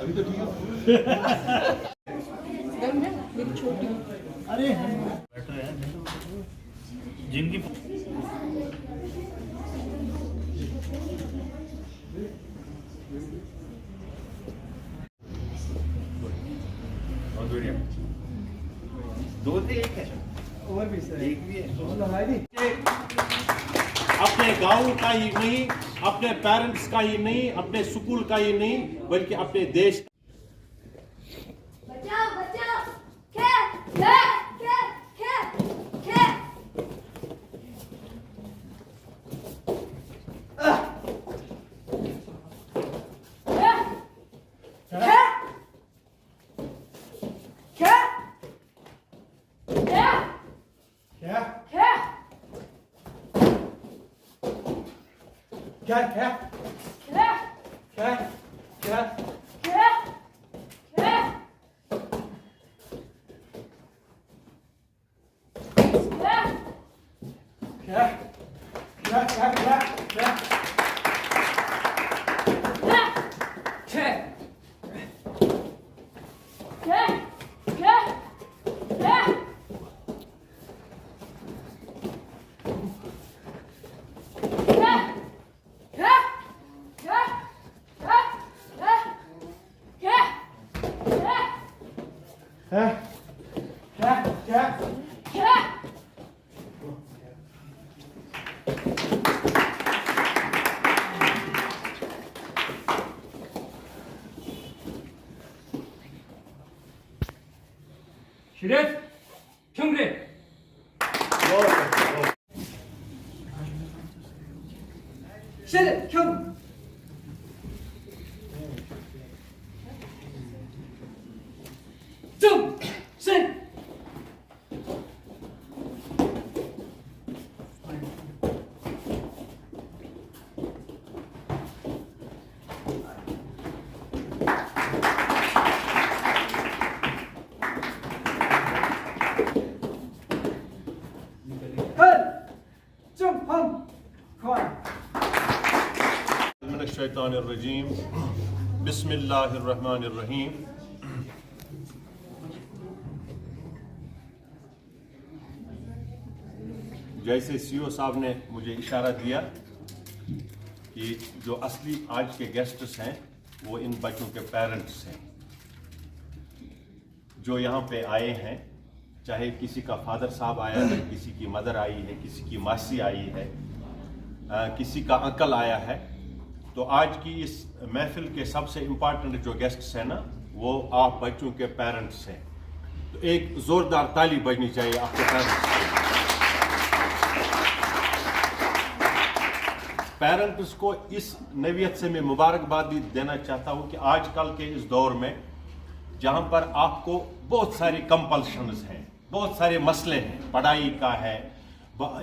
अभी तो ठीक है। मेरी छोटी अरे बैठो यार, जिनकी दो थे, एक है और भी सर एक भी है। हमारी अपने गांव का ही नहीं, अपने पेरेंट्स का ही नहीं, अपने स्कूल का ही नहीं, बल्कि अपने देश का। बचाओ बचाओ खे खे खे खे खे क्या क्या क्या क्या क्या क्या क्या क्या क्या क्या क्या क्या Şeref, Kümri. Şeref kim? Zum sen Hân Zum Hân Khoan मिनश्शैतानिर्रजीम, बिस्मिल्लाहिर्रहमानिर्रहीम। जैसे सीओ साहब ने मुझे इशारा दिया कि जो असली आज के गेस्ट्स हैं वो इन बच्चों के पेरेंट्स हैं जो यहाँ पे आए हैं। चाहे किसी का फादर साहब आया है, किसी की मदर आई है, किसी की मासी आई है, किसी का अंकल आया है। तो आज की इस महफिल के सबसे इम्पोर्टेंट जो गेस्ट्स हैं ना, वो आप बच्चों के पेरेंट्स हैं। तो एक जोरदार ताली बजनी चाहिए आपके पेरेंट्स को। इस नवीयत से मैं मुबारकबाद देना चाहता हूँ कि आजकल के इस दौर में जहाँ पर आपको बहुत सारी कंपल्शंस हैं, बहुत सारे मसले हैं, पढ़ाई का है,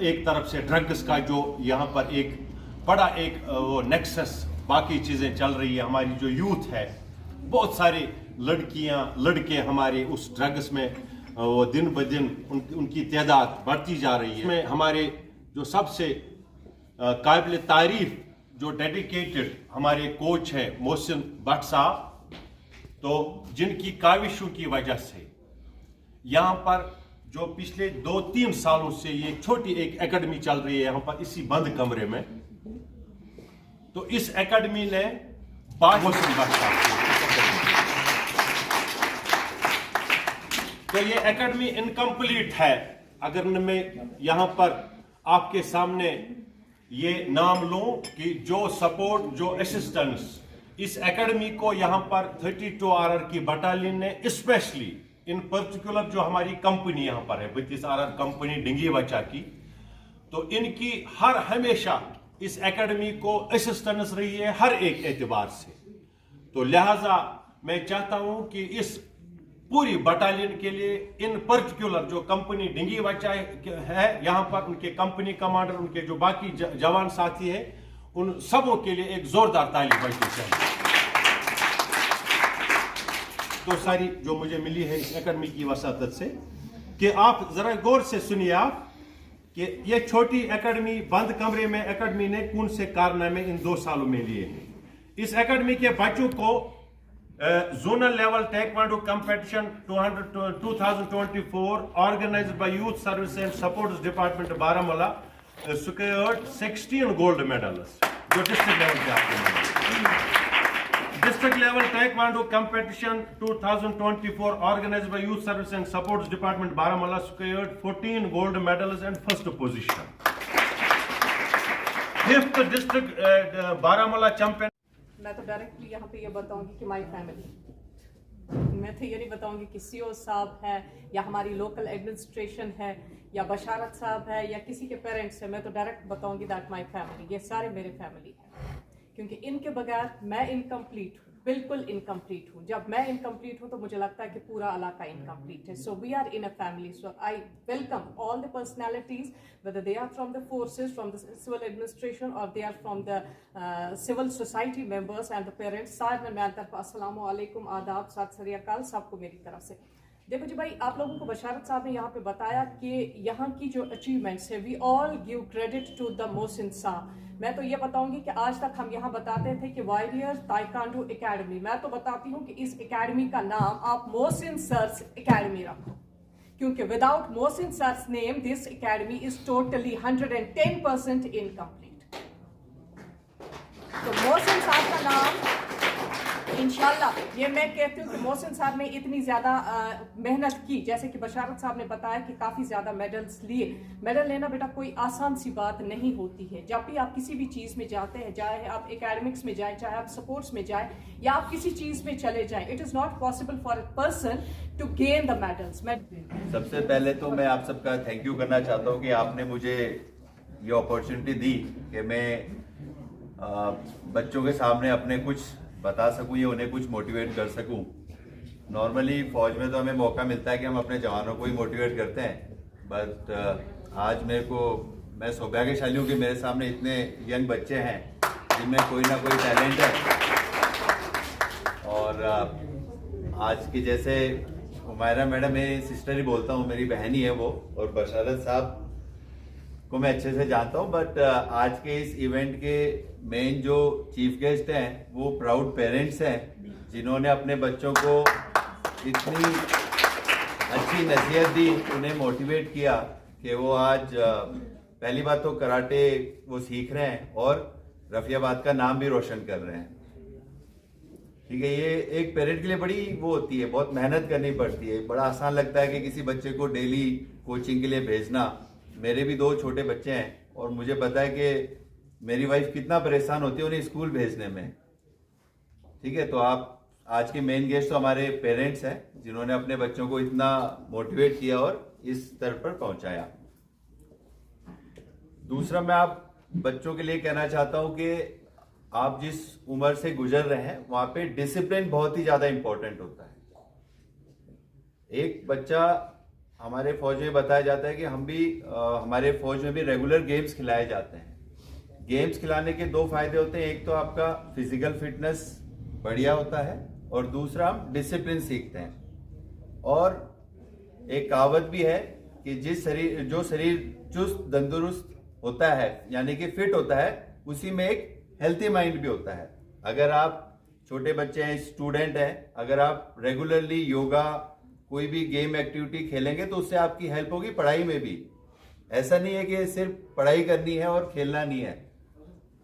एक तरफ से ड्रग्स का जो यहाँ पर एक बड़ा एक वो नेक्सस, बाकी चीज़ें चल रही है। हमारी जो यूथ है, बहुत सारी लड़कियाँ लड़के हमारे उस ड्रग्स में वो दिन ब दिन उनकी तादाद बढ़ती जा रही है। में हमारे जो सबसे काबिल तारीफ जो डेडिकेटेड हमारे कोच है मोहसिन भट्ट साहब, तो जिनकी काविशों की वजह से यहाँ पर जो पिछले 2-3 सालों से ये छोटी एक एकेडमी चल रही है यहाँ पर इसी बंद कमरे में, तो इस एकेडमी ने मोहसिन भट्ट साहब, तो ये एकेडमी इनकम्प्लीट है। अगर मैं यहाँ पर आपके सामने ये नाम लूं कि जो सपोर्ट, जो असिस्टेंस इस एकेडमी को यहाँ पर 32 RR की बटालियन ने स्पेशली इन पर्टिकुलर जो हमारी कंपनी यहाँ पर है 32 RR कंपनी डिंगी बचा की, तो इनकी हर हमेशा इस एकेडमी को असिस्टेंस रही है हर एक एतबार से। तो लिहाजा मैं चाहता हूँ कि इस पूरी बटालियन के लिए इन पर्टिकुलर जो कंपनी डिंगी बचा है यहाँ पर, उनके कंपनी कमांडर, उनके जो बाकी जवान साथी हैं, उन सबों के लिए एक जोरदार ताली बजनी चाहिए। तो सारी जो मुझे मिली है इस एकेडमी की वसातत से कि आप जरा गौर से सुनिए आप कि ये छोटी एकेडमी बंद कमरे में एकेडमी ने कौन से कारनामे इन 2 सालों में लिए हैं। इस एकेडमी के बच्चों को Zonal level Taekwondo competition 2024 organized by Youth Service and Supports Department Baramulla secured 16 gold medals. जो district level पे आपने मिले. District level Taekwondo competition 2024 organized by Youth Service and Supports Department Baramulla secured 14 gold medals and first position. 5th district Baramulla champion. मैं तो directly यहाँ पे ये बताऊंगी कि माय फैमिली, मैं तो ये नहीं बताऊंगी कि सीओ साहब है या हमारी लोकल एडमिनिस्ट्रेशन है या बशारत साहब है या किसी के पेरेंट्स है. मैं तो डायरेक्ट बताऊंगी दैट माय फैमिली, ये सारे मेरे फैमिली हैं, क्योंकि इनके बगैर मैं इनकम्प्लीट हूँ, बिल्कुल इनकम्प्लीट हूँ. जब मैं इनकम्प्लीट हूँ तो मुझे लगता है कि पूरा इलाका इनकम्प्लीट है. So we are in a family. So I welcome all the personalities, whether they are from the forces, from the civil administration, or they are from the civil society members and the parents. सारे मैं तरफ अस्सलामु अलैकुम, आदाब, सत श्री अकाल सबको मेरी तरफ से. देखो जी भाई, आप लोगों को बशारत साहब ने यहाँ पे बताया कि यहाँ की जो अचीवमेंट्स है, we all give credit to the Mohsin sahab. मैं तो ये बताऊंगी कि आज तक हम यहाँ बताते थे कि वारियर ताइक्वांडो एकेडमी, मैं तो बताती हूँ कि इस एकेडमी का नाम आप मोहसिन सर्स एकेडमी रखो, क्योंकि without Mohsin sir's name this academy is totally 110% incomplete. तो मोहसिन साहब का नाम इंशाल्लाह, ये मैं कहती हूँ कि मोहसिन साहब ने इतनी ज़्यादा मेहनत की, जैसे कि बशारत साहब ने बताया कि काफ़ी ज़्यादा मेडल्स लिए. मेडल लेना बेटा कोई आसान सी बात नहीं होती है. जब भी आप किसी भी चीज़ में जाते हैं, चाहे आप एकेडमिक्स में जाएं, चाहे आप स्पोर्ट्स में जाएं, या आप किसी चीज़ में चले जाएं, it is not possible for a person to gain the medals. सबसे पहले तो मैं आप सबका थैंक यू करना चाहता हूँ कि आपने मुझे ये अपॉर्चुनिटी दी कि मैं बच्चों के सामने अपने कुछ बता सकूं या उन्हें कुछ मोटिवेट कर सकूं. नॉर्मली फौज में तो हमें मौका मिलता है कि हम अपने जवानों को ही मोटिवेट करते हैं, बट आज मैं सौभाग्यशाली हूँ कि मेरे सामने इतने यंग बच्चे हैं जिनमें कोई ना कोई टैलेंट है. और आज की जैसे हुमायरा मैडम, मेरी सिस्टर ही बोलता हूँ, मेरी बहन ही है वो, और बशारत साहब को मैं अच्छे से जानता हूँ, बट आज के इस इवेंट के मेन जो चीफ गेस्ट हैं वो प्राउड पेरेंट्स हैं, जिन्होंने अपने बच्चों को इतनी अच्छी नसीहत दी, उन्हें मोटिवेट किया कि वो आज पहली बात तो कराटे वो सीख रहे हैं और रफियाबाद का नाम भी रोशन कर रहे हैं. ठीक है, ये एक पेरेंट के लिए बड़ी वो होती है, बहुत मेहनत करनी पड़ती है. बड़ा आसान लगता है कि किसी बच्चे को डेली कोचिंग के लिए भेजना. मेरे भी 2 छोटे बच्चे हैं और मुझे पता है कि मेरी वाइफ कितना परेशान होती है उन्हें स्कूल भेजने में. ठीक है, तो आप आज के मेन गेस्ट तो हमारे पेरेंट्स हैं, जिन्होंने अपने बच्चों को इतना मोटिवेट किया और इस स्तर पर पहुंचाया. दूसरा, मैं आप बच्चों के लिए कहना चाहता हूं कि आप जिस उम्र से गुजर रहे हैं वहां पे डिसिप्लिन बहुत ही ज्यादा इंपॉर्टेंट होता है. एक बच्चा, हमारे फौज में बताया जाता है कि हमारे फौज में भी रेगुलर गेम्स खिलाए जाते हैं. गेम्स खिलाने के 2 फायदे होते हैं. एक तो आपका फिजिकल फिटनेस बढ़िया होता है और दूसरा हम डिसिप्लिन सीखते हैं. और एक कहावत भी है कि जो शरीर चुस्त तंदुरुस्त होता है, यानी कि फिट होता है, उसी में एक हेल्थी माइंड भी होता है. अगर आप छोटे बच्चे हैं, स्टूडेंट हैं, अगर आप रेगुलरली योगा, कोई भी गेम एक्टिविटी खेलेंगे तो उससे आपकी हेल्प होगी पढ़ाई में भी. ऐसा नहीं है कि सिर्फ पढ़ाई करनी है और खेलना नहीं है.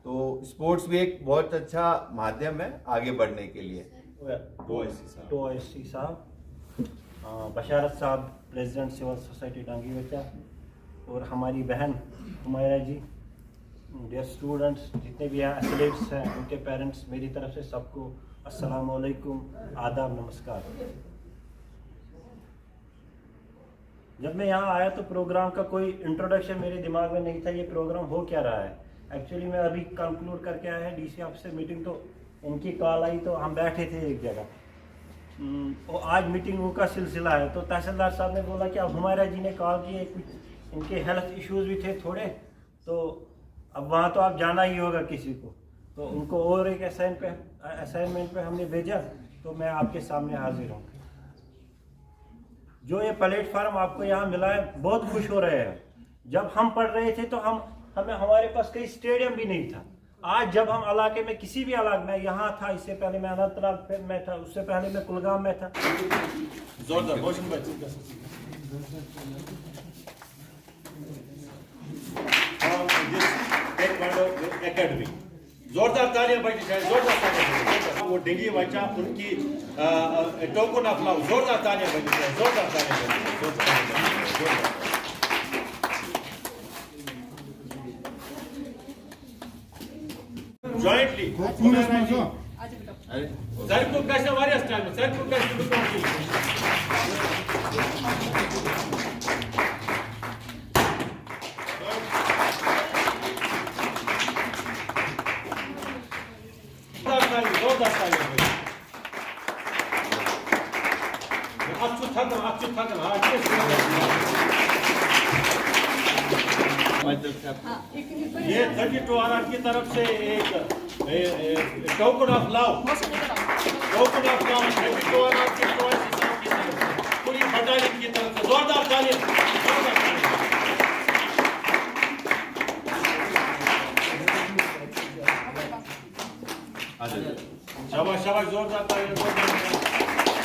तो स्पोर्ट्स भी एक बहुत अच्छा माध्यम है आगे बढ़ने के लिए. तो एससी साहब, बशारत साहब प्रेसिडेंट सिविल सोसाइटी डांगी बच्चा, और हमारी बहन हुमायरा जी, डियर स्टूडेंट्स जितने भी हैं, एथलीट्स हैं, उनके पेरेंट्स, मेरी तरफ से सबको अस्सलाम वालेकुम, आदाब, नमस्कार. जब मैं यहाँ आया तो प्रोग्राम का कोई इंट्रोडक्शन मेरे दिमाग में नहीं था, ये प्रोग्राम हो क्या रहा है. एक्चुअली मैं अभी कंक्लूड करके आया है डीसी ऑफिस से मीटिंग, तो इनकी कॉल आई तो हम बैठे थे एक जगह. और आज मीटिंगों का सिलसिला है, तो तहसीलदार साहब ने बोला कि अब हुमायरा जी ने कॉल किए, कुछ इनके हेल्थ इश्यूज़ भी थे थोड़े, तो अब वहाँ तो आप जाना ही होगा किसी को, तो उनको और एक असाइनमेंट पे हमने भेजा, तो मैं आपके सामने हाजिर हूँ. जो ये प्लेटफार्म आपको यहाँ मिला है, बहुत खुश हो रहे हैं. जब हम पढ़ रहे थे तो हमारे पास कहीं स्टेडियम भी नहीं था. आज जब हम इलाके में किसी भी इलाके में, यहाँ था इससे पहले मैं अनंतनाग में था, उससे पहले मैं कुलगाम में था। जोरदार मोशन एकेडमी जोरदार तालियां बजनी चाहिए, जोरदार तालियां। वो डिंगी बच्चा उनकी टोकन ऑफ लव, जोरदार तालियां बजनी चाहिए, जोरदार तालियां बजनी। जॉइंटली सरकुल कैसे वारियस टाइम सरकुल कैसे ये 32 आर की तरफ से एक token of love, token of love 32 R की पूरी बटालियन की तरफ से जोरदार तालियां। शाबाश शाबाश, जोरदार तालियां।